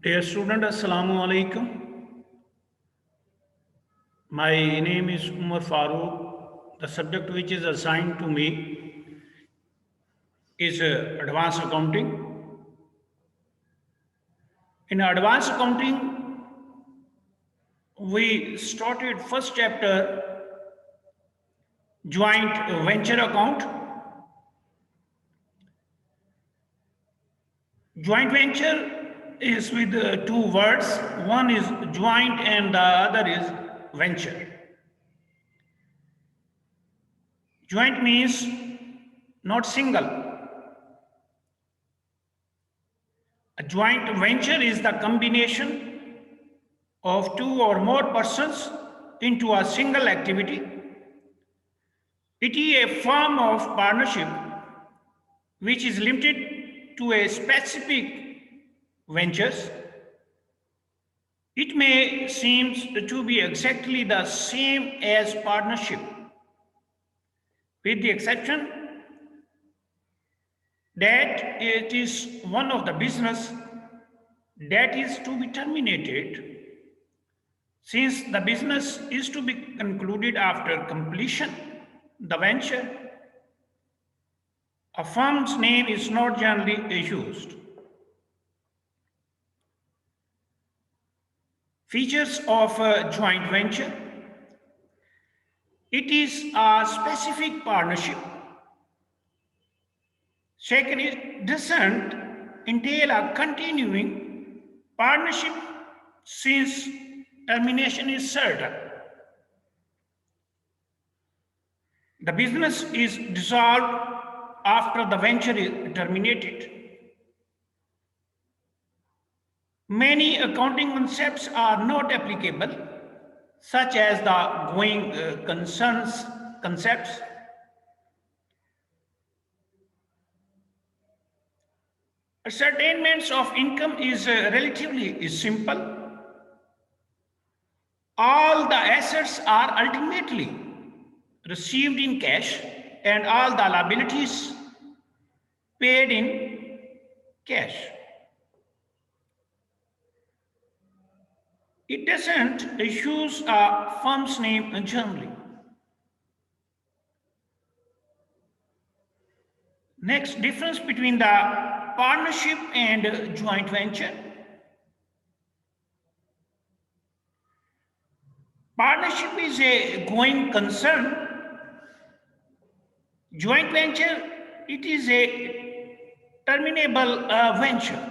Dear student, Assalamu alaikum. My name is Umar Farooq. The subject which is assigned to me is advanced accounting. In advanced accounting, we started first chapter joint venture account. Joint venture is with two words. One is joint and the other is venture. Joint means not single. A joint venture is the combination of two or more persons into a single activity. It is a form of partnership which is limited to a specific ventures. It may seem to be exactly the same as partnership, with the exception that it is one of the business that is to be terminated. Since the business is to be concluded after completion, the venture, a firm's name is not generally used. Features of a joint venture. It is a specific partnership. Second, it doesn't entail a continuing partnership since termination is certain. The business is dissolved after the venture is terminated. Many accounting concepts are not applicable, such as the going concerns concepts. Ascertainments of income is relatively simple. All the assets are ultimately received in cash and all the liabilities paid in cash. It doesn't use a firm's name generally. Next, difference between the partnership and joint venture. Partnership is a going concern. Joint venture, it is a terminable venture.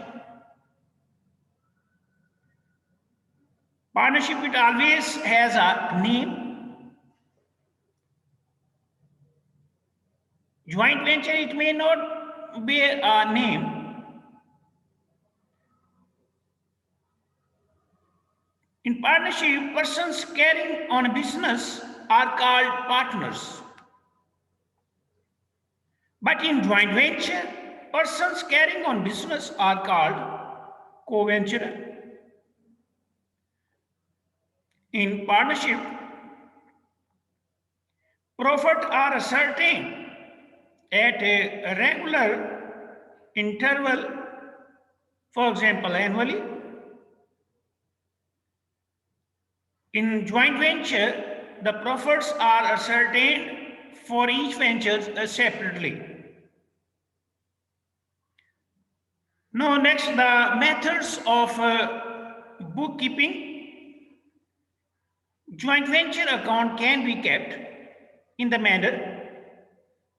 Partnership, it always has a name. Joint venture, it may not bear a name. In partnership, persons carrying on a business are called partners. But in joint venture, persons carrying on business are called co-venturer. In partnership, profits are ascertained at a regular interval, for example, annually. In joint venture, the profits are ascertained for each venture separately. Now, next, the methods of bookkeeping. Joint venture account can be kept in the manner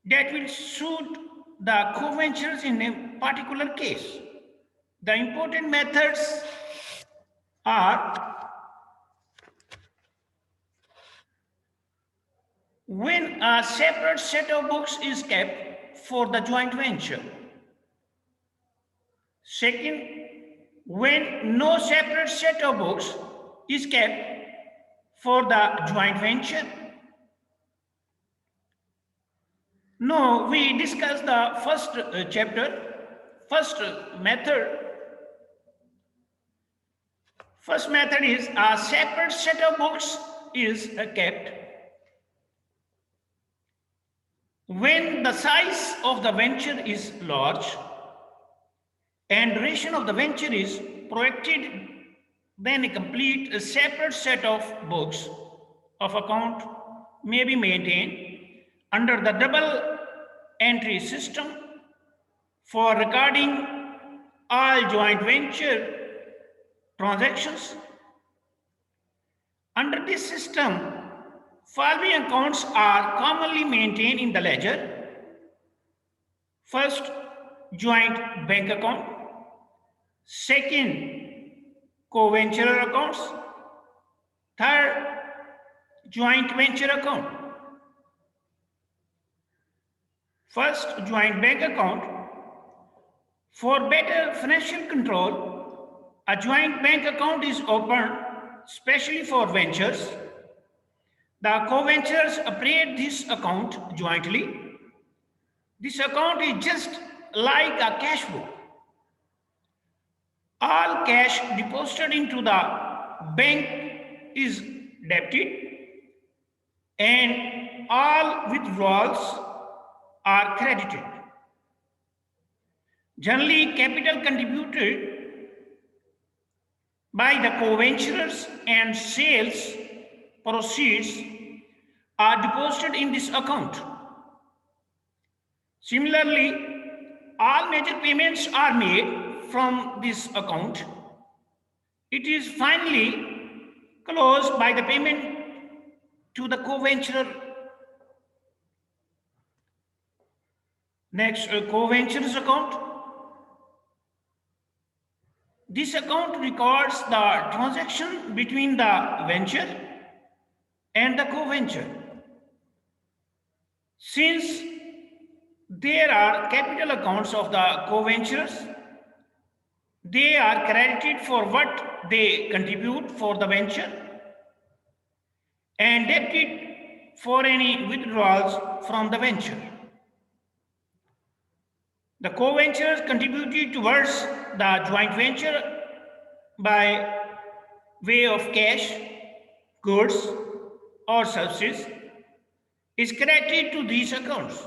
that will suit the co-ventures in a particular case. The important methods are: when a separate set of books is kept for the joint venture. Second, when no separate set of books is kept for the joint venture. Now we discuss the first chapter, first method. First method is a separate set of books is kept when the size of the venture is large and duration of the venture is projected, then a complete a separate set of books of account may be maintained under the double entry system for recording all joint venture transactions. Under this system, following accounts are commonly maintained in the ledger. First, joint bank account. Second, co-venture accounts. Third, joint venture account. First, joint bank account. For better financial control, a joint bank account is opened specially for ventures. The co-ventures operate this account jointly. This account is just like a cash book. All cash deposited into the bank is debited and all withdrawals are credited. Generally, capital contributed by the co-venturers and sales proceeds are deposited in this account. Similarly, all major payments are made from this account. It is finally closed by the payment to the co-venturer. Next, co-ventures account. This account records the transaction between the venture and the co-venture. Since there are capital accounts of the co-ventures, they are credited for what they contribute for the venture and debited for any withdrawals from the venture. The co-ventures contributed towards the joint venture by way of cash, goods, or services is credited to these accounts.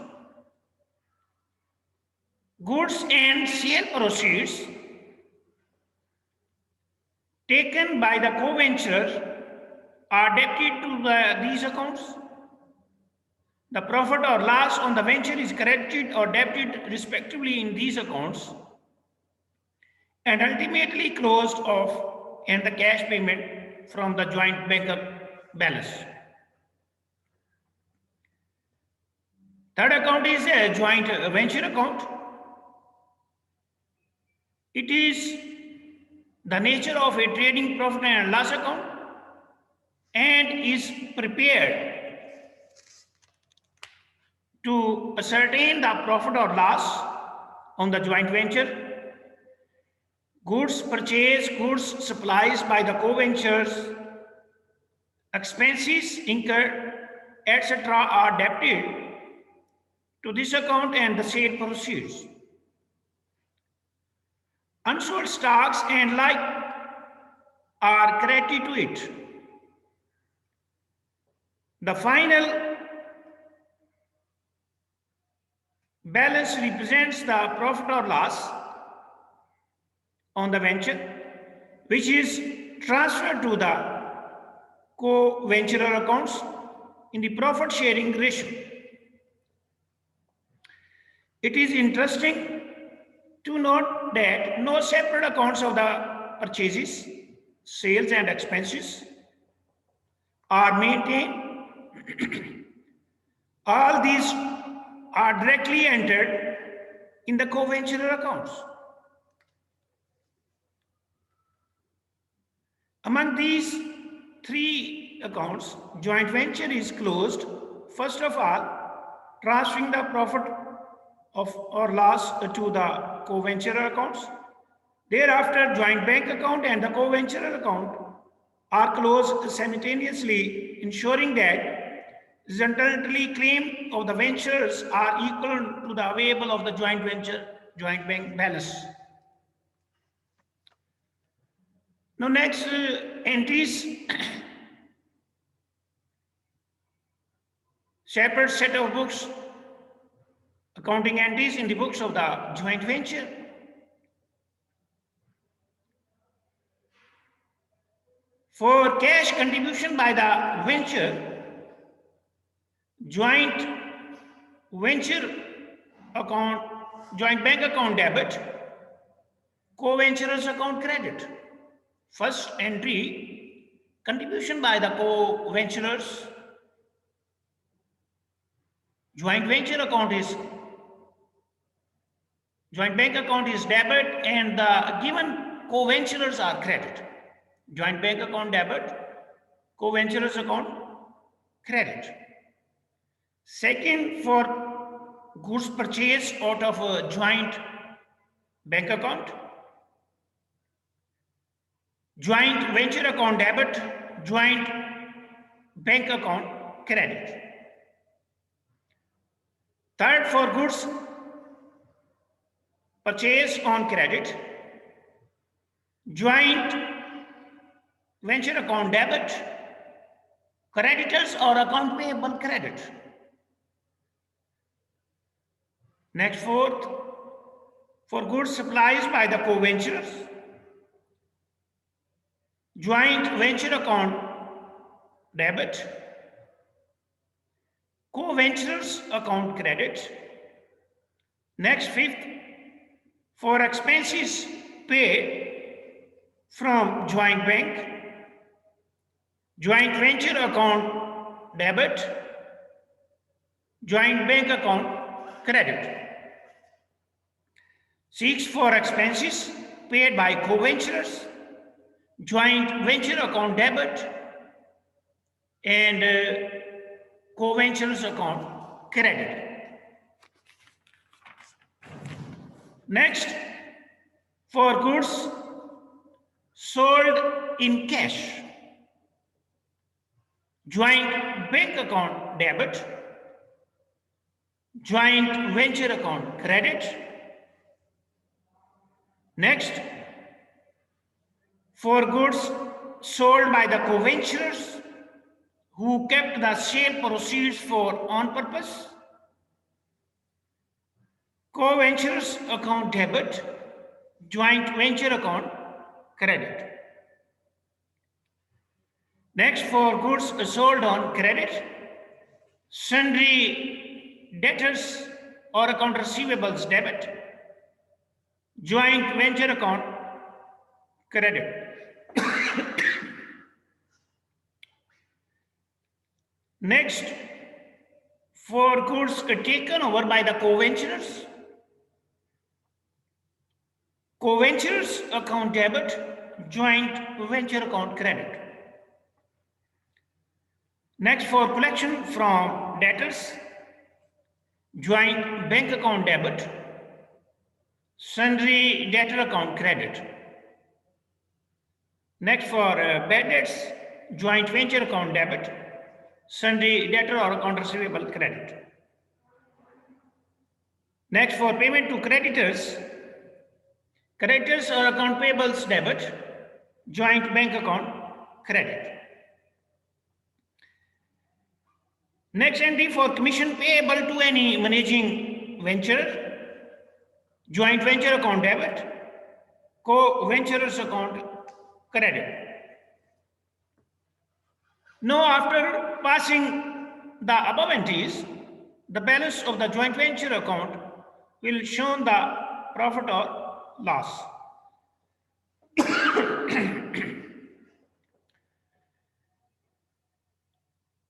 Goods and sale proceeds taken by the co-venture are debited to these accounts. The profit or loss on the venture is credited or debited respectively in these accounts and ultimately closed off and the cash payment from the joint bank balance. Third account is a joint venture account. It is the nature of a trading profit and loss account and is prepared to ascertain the profit or loss on the joint venture. Goods purchased, goods supplies by the co-ventures, expenses incurred, etc. are debited to this account and the sale proceeds. Unsold stocks and like are credited to it. The final balance represents the profit or loss on the venture, which is transferred to the co-venturer accounts in the profit sharing ratio. It is interesting to note that no separate accounts of the purchases, sales and expenses are maintained. All these are directly entered in the co-venturer accounts. Among these three accounts, joint venture is closed, first of all, transferring the profit of or loss to the co-venturer accounts. Thereafter, joint bank account and the co-venturer account are closed simultaneously, ensuring that resultantly claim of the ventures are equal to the available of the joint venture, joint bank balance. Now next, entries. Separate set of books, accounting entries in the books of the joint venture. For cash contribution by the venture, joint venture account, joint bank account debit, co-venturers account credit. First entry, contribution by the co-venturers, joint venture account is, joint bank account is debit and the given co-venturers are credit. Joint bank account debit, co-venturers account credit. Second, for goods purchased out of a joint bank account, joint venture account debit, joint bank account credit. Third, for goods purchased on credit, joint venture account debit, creditors or account payable credit. Next, fourth, for goods supplies by the co-venturers, joint venture account debit, co-venturers account credit. Next, fifth, for expenses paid from joint bank, joint venture account debit, joint bank account credit. Six, for expenses paid by co-venturers, joint venture account debit, and co-venturers account credit. Next, for goods sold in cash, joint bank account debit, joint venture account credit. Next, for goods sold by the co-venturers who kept the sale proceeds for on purpose, co-venturers account debit, joint venture account credit. Next, for goods sold on credit, sundry debtors or account receivables debit, joint venture account credit. Next, for goods taken over by the co-venturers, co-venturers account debit, joint venture account credit. Next, for collection from debtors, joint bank account debit, sundry debtor account credit. Next, for bad debts, joint venture account debit, sundry debtor or account receivable credit. Next, for payment to creditors, creditors or account payables debit, joint bank account credit. Next entry, for commission payable to any managing venture, joint venture account debit, co-venturers account credit. Now, after passing the above entries, the balance of the joint venture account will show the profit or loss.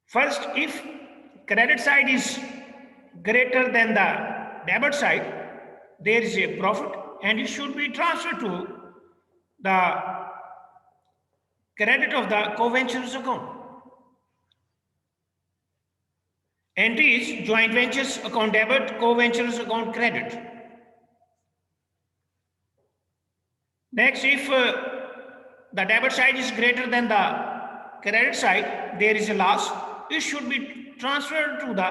First, if credit side is greater than the debit side, there is a profit and it should be transferred to the credit of the co-ventures account. Entries: joint ventures account debit, co-ventures account credit. Next, if the debit side is greater than the credit side, there is a loss. It should be transferred to the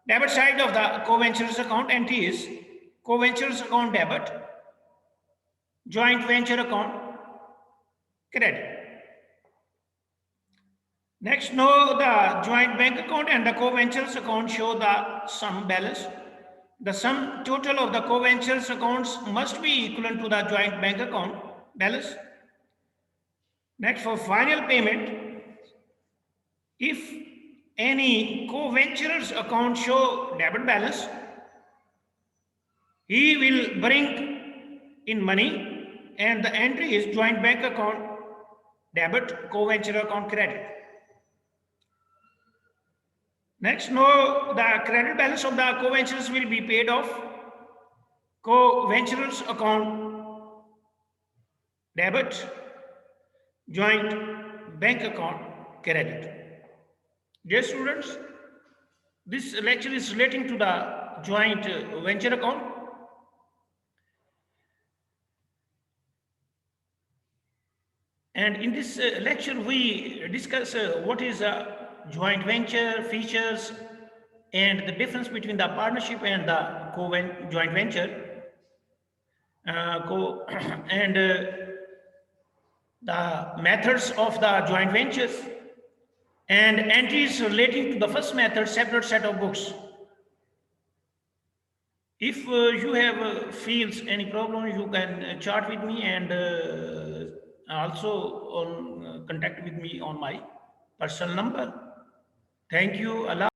debit side of the co-ventures account. Entry is co-ventures account debit, joint venture account credit. Next, know the joint bank account and the co-ventures account show the sum balance. The sum total of the co-ventures accounts must be equivalent to the joint bank account balance. Next, for final payment, if any co-venturer's account show debit balance, he will bring in money and the entry is joint bank account debit, co-venture account credit. Next, no, the credit balance of the co-ventures will be paid off. Co-venturers account debit, joint bank account credit. Dear students, this lecture is relating to the joint venture account. And in this lecture, we discuss what is a joint venture, features, and the difference between the partnership and the joint venture. And the methods of the joint ventures and entries relating to the first method, separate set of books. If you have feels any problem, you can chat with me and also on contact with me on my personal number. Thank you. Allah.